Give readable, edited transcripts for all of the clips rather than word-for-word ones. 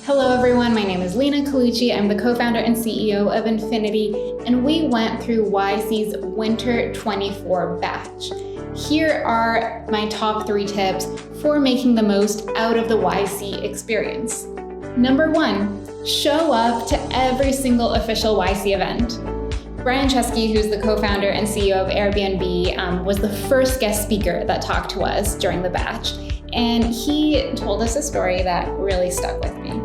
Hello everyone, my name is Lena Colucci. I'm the co-founder and CEO of Infinity, and we went through YC's Winter 24 batch. Here are my top 3 tips for making the most out of the YC experience. Number 1, show up to every single official YC event. Brian Chesky, who's the co-founder and CEO of Airbnb, was the first guest speaker that talked to us during the batch. And he told us a story that really stuck with me.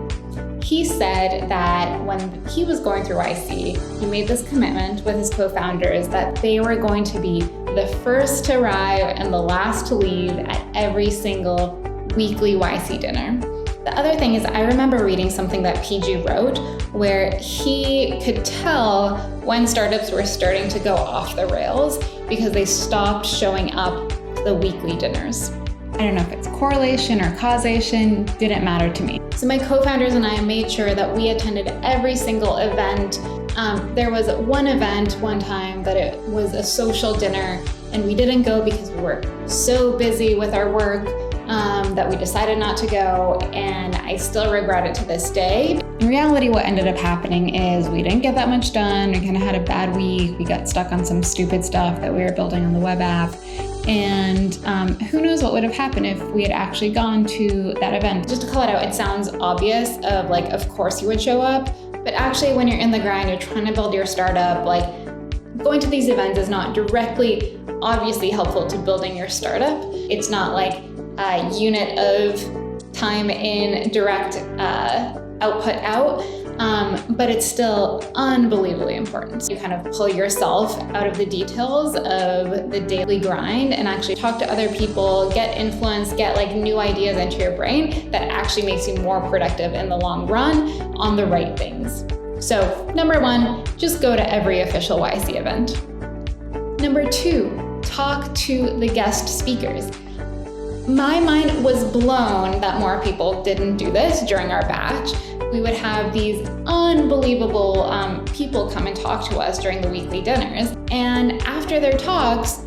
He said that when he was going through YC, he made this commitment with his co-founders that they were going to be the first to arrive and the last to leave at every single weekly YC dinner. The other thing is, I remember reading something that PG wrote where he could tell when startups were starting to go off the rails because they stopped showing up to the weekly dinners. I don't know if it's correlation or causation, didn't matter to me. So my co-founders and I made sure that we attended every single event. There was one event one time that it was a social dinner, and we didn't go because we were so busy with our work that we decided not to go, and I still regret it to this day. In reality, what ended up happening is we didn't get that much done. We kind of had a bad week. We got stuck on some stupid stuff that we were building on the web app. And who knows what would have happened if we had actually gone to that event. Just to call it out, it sounds obvious of like, of course you would show up, but actually when you're in the grind, you're trying to build your startup, like going to these events is not directly obviously helpful to building your startup. It's not like a unit of time in direct output out. But it's still unbelievably important. You kind of pull yourself out of the details of the daily grind and actually talk to other people, get influence, get like new ideas into your brain that actually makes you more productive in the long run on the right things. So number 1, just go to every official YC event. Number 2, talk to the guest speakers. My mind was blown that more people didn't do this during our batch. We would have these unbelievable people come and talk to us during the weekly dinners. And after their talks,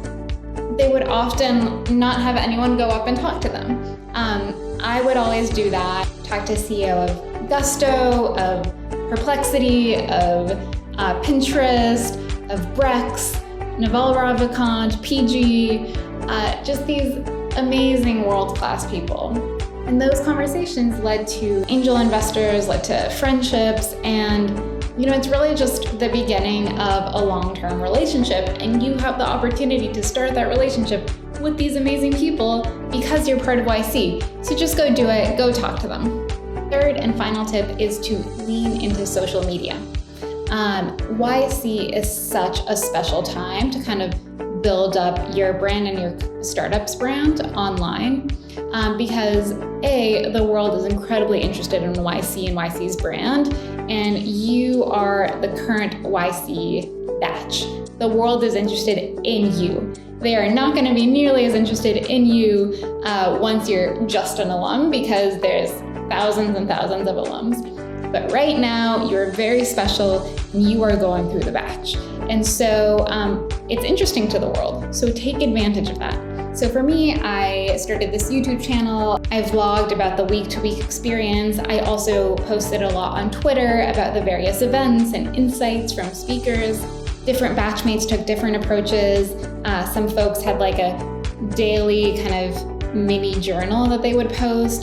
they would often not have anyone go up and talk to them. I would always do that, talk to CEO of Gusto, of Perplexity, of Pinterest, of Brex, Naval Ravikant, PG, just these amazing world-class people. And those conversations led to angel investors, led to friendships, and it's really just the beginning of a long-term relationship, and you have the opportunity to start that relationship with these amazing people because you're part of YC. So just go do it, go talk to them. Third and final tip is to lean into social media. YC is such a special time to kind of build up your brand and your startup's brand online because the world is incredibly interested in YC and YC's brand, and you are the current YC batch. The world is interested in you. They are not going to be nearly as interested in you once you're just an alum, because there's thousands and thousands of alums. But right now, you're very special and you are going through the batch. And so it's interesting to the world. So take advantage of that. So for me, I started this YouTube channel. I vlogged about the week-to-week experience. I also posted a lot on Twitter about the various events and insights from speakers. Different batchmates took different approaches. Some folks had like a daily kind of mini journal that they would post,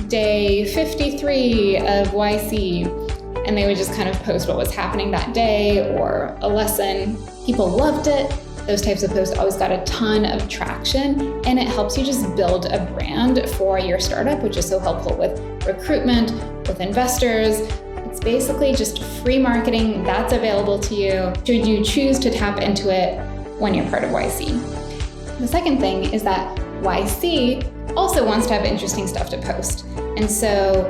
day 53 of YC, and they would just kind of post what was happening that day or a lesson. People loved it. Those types of posts always got a ton of traction, and it helps you just build a brand for your startup, which is so helpful with recruitment, with investors. It's basically just free marketing that's available to you should you choose to tap into it when you're part of YC. The second thing is that YC also wants to have interesting stuff to post. And so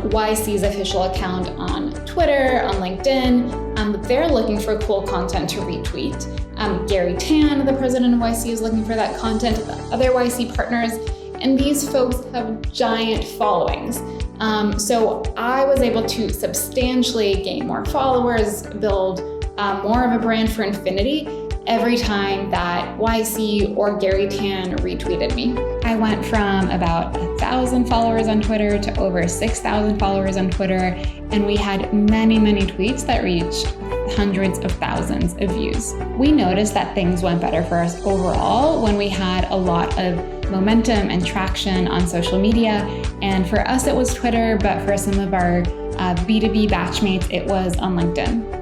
YC's official account on Twitter, on LinkedIn, they're looking for cool content to retweet. Gary Tan, the president of YC, is looking for that content, the other YC partners, and these folks have giant followings. So I was able to substantially gain more followers, build more of a brand for Infinity, every time that YC or Gary Tan retweeted me. I went from about 1,000 followers on Twitter to over 6,000 followers on Twitter, and we had many, many tweets that reached hundreds of thousands of views. We noticed that things went better for us overall when we had a lot of momentum and traction on social media. And for us, it was Twitter, but for some of our B2B batchmates, it was on LinkedIn.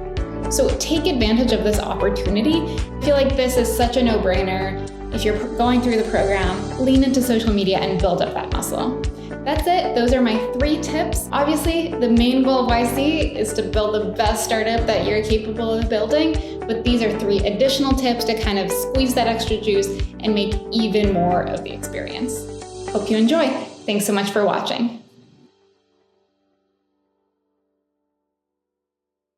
So take advantage of this opportunity. I feel like this is such a no-brainer. If you're going through the program, lean into social media and build up that muscle. That's it. Those are my 3 tips. Obviously, the main goal of YC is to build the best startup that you're capable of building, but these are 3 additional tips to kind of squeeze that extra juice and make even more of the experience. Hope you enjoy. Thanks so much for watching.